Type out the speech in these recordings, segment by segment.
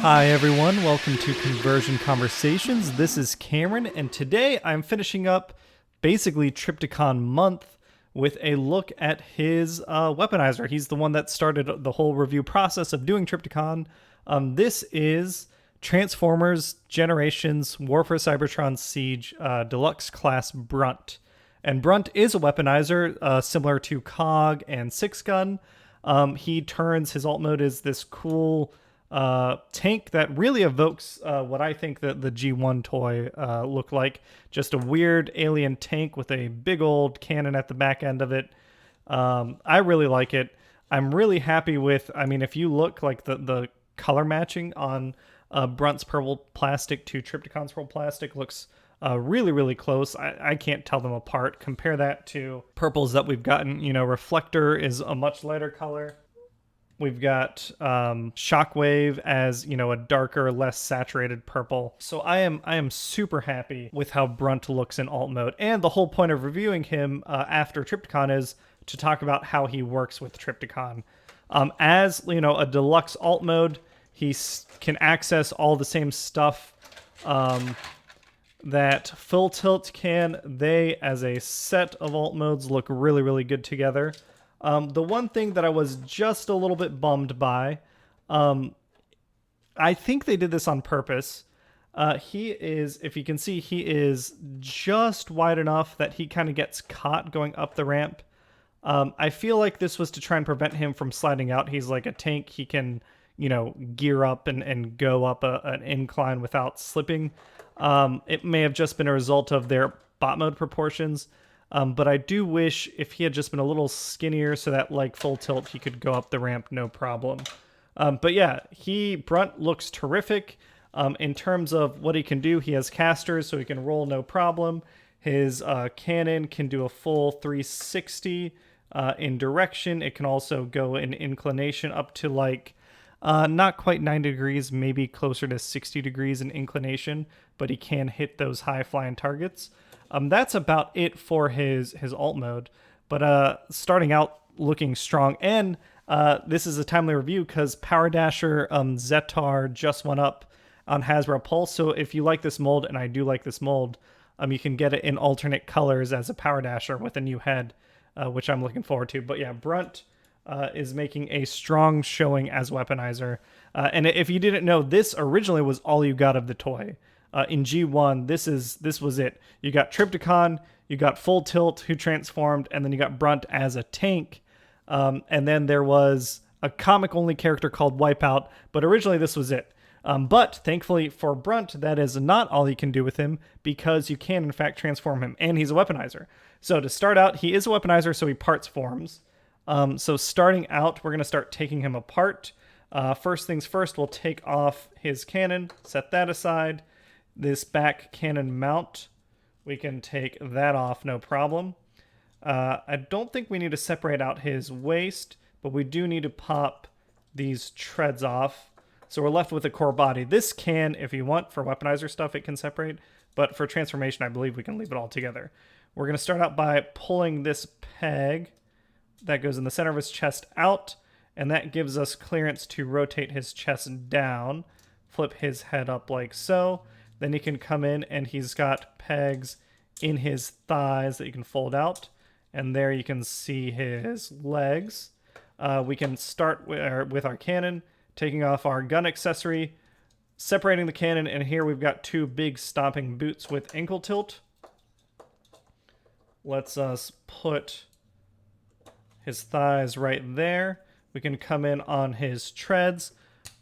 Hi everyone, welcome to Conversion Conversations. This is Cameron, and today I'm finishing up basically Trypticon month with a look at his weaponizer. He's the one that started the whole review process of doing Trypticon. This is Transformers Generations Warfare Cybertron SIEGE Deluxe class Brunt. And Brunt is a weaponizer similar to Cog and Six Gun. He turns, his alt mode is this cool tank that really evokes what I think that the G1 toy looked like. Just a weird alien tank with a big old cannon at the back end of it. I really like it. I'm really happy with, I mean, if you look like the color matching on Brunt's purple plastic to Trypticon's purple plastic looks really, really close. I can't tell them apart. Compare that to purples that we've gotten. You know, Reflector is a much lighter color. We've got Shockwave as, you know, a darker, less saturated purple. So I am super happy with how Brunt looks in alt mode. And the whole point of reviewing him after Trypticon is to talk about how he works with Trypticon. As, you know, a deluxe alt mode, he can access all the same stuff that Full Tilt can. They, as a set of alt modes, look really, really good together. The one thing that I was just a little bit bummed by, I think they did this on purpose. He is, if you can see, he is just wide enough that he kind of gets caught going up the ramp. I feel like this was to try and prevent him from sliding out. He's like a tank. He can, you know, gear up and go up an incline without slipping. It may have just been a result of their bot mode proportions. But I do wish if he had just been a little skinnier so that, like Full Tilt, he could go up the ramp no problem. But yeah, Brunt looks terrific. In terms of what he can do, he has casters, so he can roll no problem. His cannon can do a full 360 in direction. It can also go in inclination up to like not quite 90 degrees, maybe closer to 60 degrees in inclination, but he can hit those high flying targets. That's about it for his alt mode, but starting out looking strong. And this is a timely review because Power Dasher Zetar just went up on Hasbro Pulse. So if you like this mold, and I do like this mold, you can get it in alternate colors as a Power Dasher with a new head, which I'm looking forward to. But yeah, Brunt is making a strong showing as weaponizer. And if you didn't know, this originally was all you got of the toy. In G1, this was it. You got Trypticon, you got Full Tilt, who transformed, and then you got Brunt as a tank. And then there was a comic-only character called Wipeout, but originally this was it. But thankfully for Brunt, that is not all you can do with him, because you can, in fact, transform him, and he's a weaponizer. So to start out, he is a weaponizer, so he parts forms. So starting out, we're going to start taking him apart. First things first, we'll take off his cannon, set that aside. This back cannon mount, we can take that off, no problem. I don't think we need to separate out his waist, but we do need to pop these treads off. So we're left with a core body. This can, if you want, for weaponizer stuff, it can separate. But for transformation, I believe we can leave it all together. We're going to start out by pulling this peg that goes in the center of his chest out, and that gives us clearance to rotate his chest down, flip his head up like so. Then he can come in and he's got pegs in his thighs that you can fold out. And there you can see his legs. We can start with our cannon, taking off our gun accessory, separating the cannon, and here we've got two big stomping boots with ankle tilt. Let's put his thighs right there. We can come in on his treads,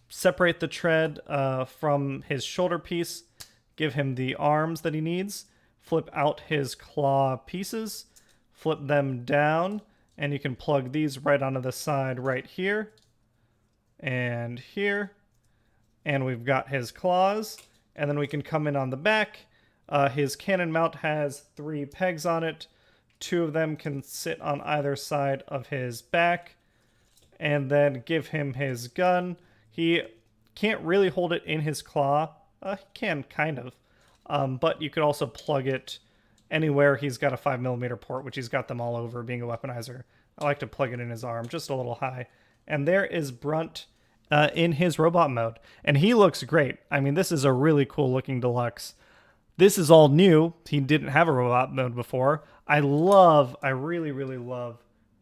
separate the tread from his shoulder piece, give him the arms that he needs, flip out his claw pieces, flip them down, and you can plug these right onto the side right here and here. And we've got his claws, and then we can come in on the back. His cannon mount has 3 pegs on it. 2 of them can sit on either side of his back, and then give him his gun. He can't really hold it in his claw. He can, kind of. But you could also plug it anywhere. He's got a 5mm port, which he's got them all over, being a weaponizer. I like to plug it in his arm, just a little high. And there is Brunt in his robot mode. And he looks great. I mean, this is a really cool looking deluxe. This is all new. He didn't have a robot mode before. I really, really love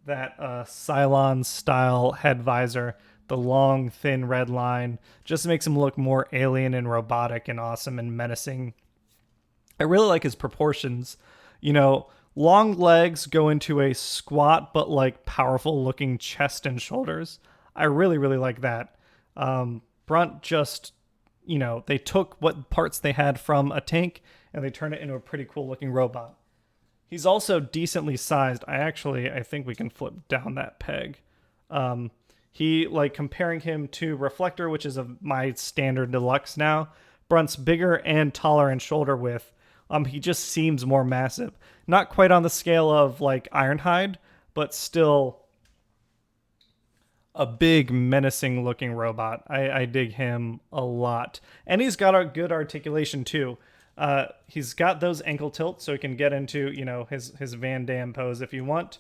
that Cylon style head visor. The long, thin red line just makes him look more alien and robotic and awesome and menacing. I really like his proportions. You know, long legs go into a squat but like powerful looking chest and shoulders. I really, really like that. Brunt just, you know, they took what parts they had from a tank and they turned it into a pretty cool looking robot. He's also decently sized. I think we can flip down that peg. He, like, comparing him to Reflector, which is my standard deluxe now, Brunt's bigger and taller in shoulder width. He just seems more massive. Not quite on the scale of, like, Ironhide, but still a big, menacing looking robot. I dig him a lot. And he's got a good articulation, too. He's got those ankle tilts, so he can get into, you know, his Van Damme pose if you want.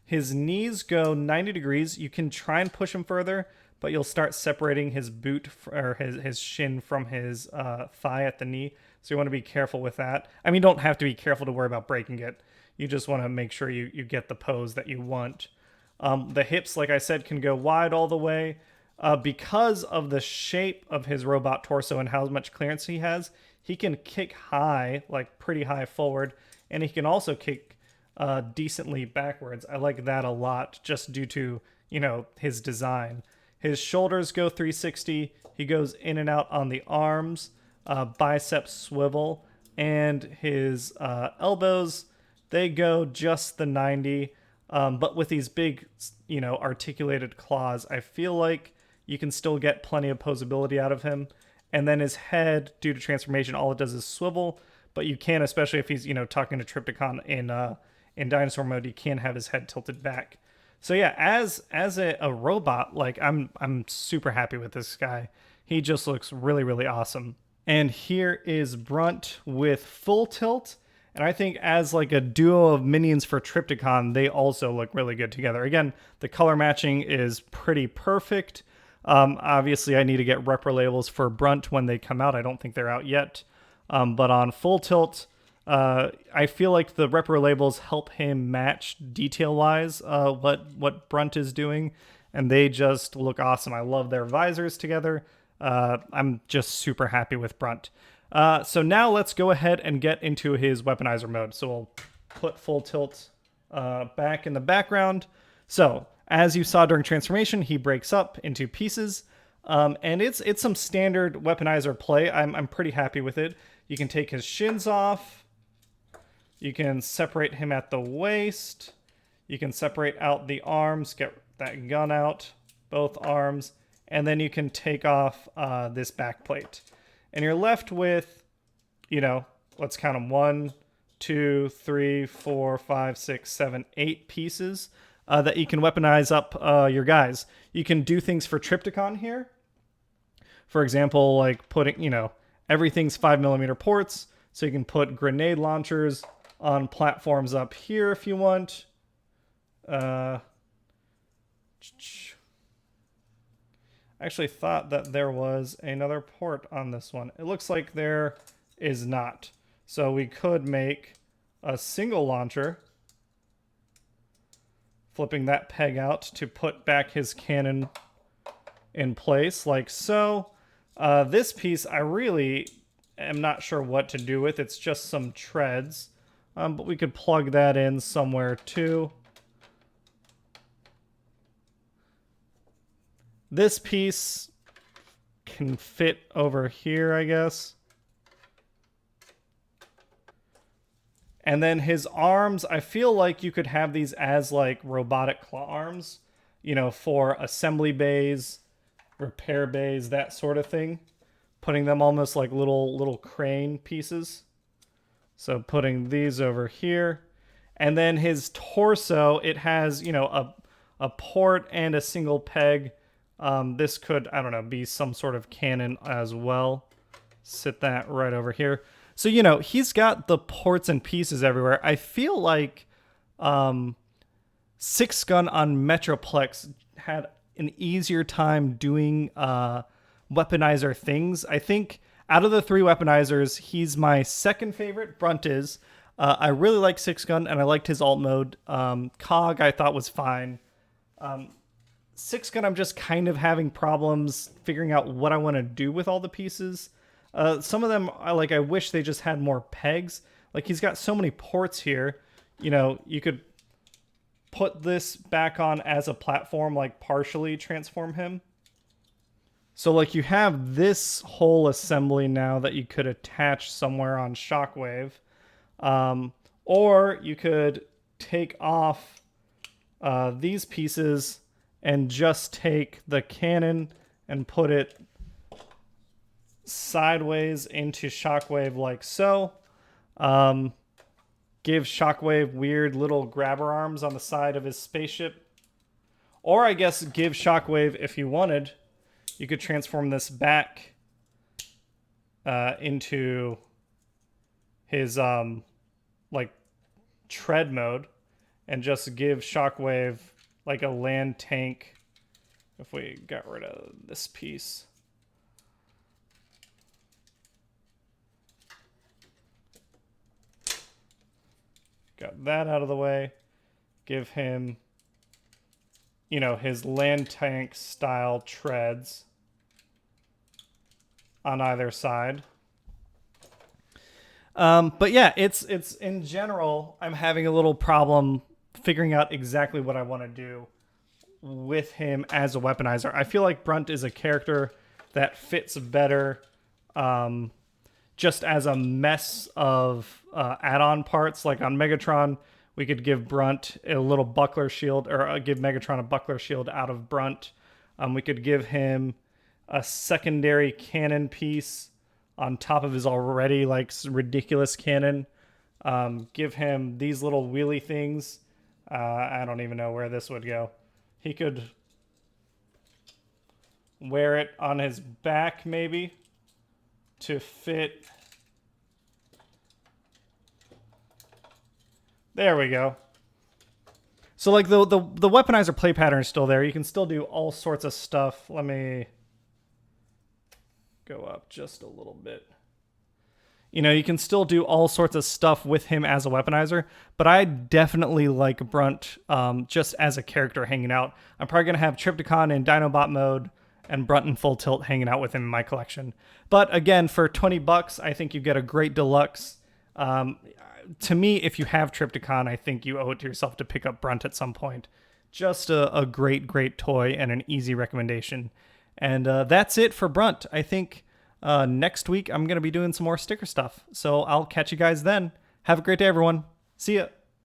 His knees go 90 degrees. You can try and push him further, but you'll start separating his boot or his shin from his thigh at the knee. So you want to be careful with that. I mean, you don't have to be careful to worry about breaking it. You just want to make sure you get the pose that you want. The hips, like I said, can go wide all the way. Because of the shape of his robot torso and how much clearance he has, he can kick high, like pretty high forward, and he can also kick decently backwards. I like that a lot just due to, you know, his design. His shoulders go 360. He goes in and out on the arms, biceps swivel, and his elbows, they go just the 90. But with these big, you know, articulated claws, I feel like you can still get plenty of posability out of him. And then his head, due to transformation, all it does is swivel. But you can, especially if he's, you know, talking to Trypticon in dinosaur mode, you can have his head tilted back. So yeah, as a robot, like I'm super happy with this guy. He just looks really, really awesome. And here is Brunt with full tilt. And I think as like a duo of minions for Trypticon, they also look really good together. Again, the color matching is pretty perfect. Obviously, I need to get repro labels for Brunt when they come out. I don't think they're out yet. But on full tilt, I feel like the repro labels help him match detail-wise what Brunt is doing, and they just look awesome. I love their visors together. I'm just super happy with Brunt. So now let's go ahead and get into his weaponizer mode. So we'll put full tilt back in the background. So as you saw during transformation, he breaks up into pieces, and it's some standard weaponizer play. I'm pretty happy with it. You can take his shins off. You can separate him at the waist. You can separate out the arms, get that gun out, both arms, and then you can take off this back plate. And you're left with, you know, let's count them, 1, 2, 3, 4, 5, 6, 7, 8 pieces that you can weaponize up your guys. You can do things for Trypticon here. For example, like putting, you know, everything's 5mm ports, so you can put grenade launchers on platforms up here if you want. I actually thought that there was another port on this one. It looks like there is not. So we could make a single launcher, flipping that peg out to put back his cannon in place like so. This piece I really am not sure what to do with. It's just some treads, but we could plug that in somewhere too. This piece can fit over here, I guess. And then his arms, I feel like you could have these as like robotic claw arms, you know, for assembly bays, repair bays, that sort of thing. Putting them almost like little crane pieces. So putting these over here. And then his torso, it has, you know, a port and a single peg. This could, I don't know, be some sort of cannon as well. Sit that right over here. So, you know, he's got the ports and pieces everywhere. I feel like 6 Gun on Metroplex had an easier time doing weaponizer things. I think out of the 3 weaponizers, he's my second favorite. Brunt is. I really like 6-gun, and I liked his alt mode. Cog I thought was fine. 6-gun, I'm just kind of having problems figuring out what I want to do with all the pieces. Some of them, I wish they just had more pegs. Like, he's got so many ports here. You know, you could put this back on as a platform, like partially transform him. So, like, you have this whole assembly now that you could attach somewhere on Shockwave. Or you could take off these pieces and just take the cannon and put it sideways into Shockwave like so. Give Shockwave weird little grabber arms on the side of his spaceship. Or I guess give Shockwave, if you wanted, you could transform this back into his like tread mode and just give Shockwave like a land tank if we got rid of this piece. Got that out of the way. Give him, you know, his land tank style treads on either side. But yeah, it's in general, I'm having a little problem figuring out exactly what I want to do with him as a weaponizer. I feel like Brunt is a character that fits better just as a mess of add-on parts. Like on Megatron, we could give Brunt a little buckler shield, or give Megatron a buckler shield out of Brunt. We could give him a secondary cannon piece on top of his already like ridiculous cannon. Give him these little wheelie things. I don't even know where this would go. He could wear it on his back maybe to fit. There we go. So like the weaponizer play pattern is still there. You can still do all sorts of stuff. Let me go up just a little bit. You know, you can still do all sorts of stuff with him as a weaponizer, but I definitely like Brunt just as a character hanging out. I'm probably going to have Trypticon in Dinobot mode and Brunt in full tilt hanging out with him in my collection. But again, for $20, I think you get a great deluxe. To me, if you have Trypticon, I think you owe it to yourself to pick up Brunt at some point. Just a great, great toy and an easy recommendation. And that's it for Brunt. I think next week I'm going to be doing some more sticker stuff. So I'll catch you guys then. Have a great day, everyone. See ya.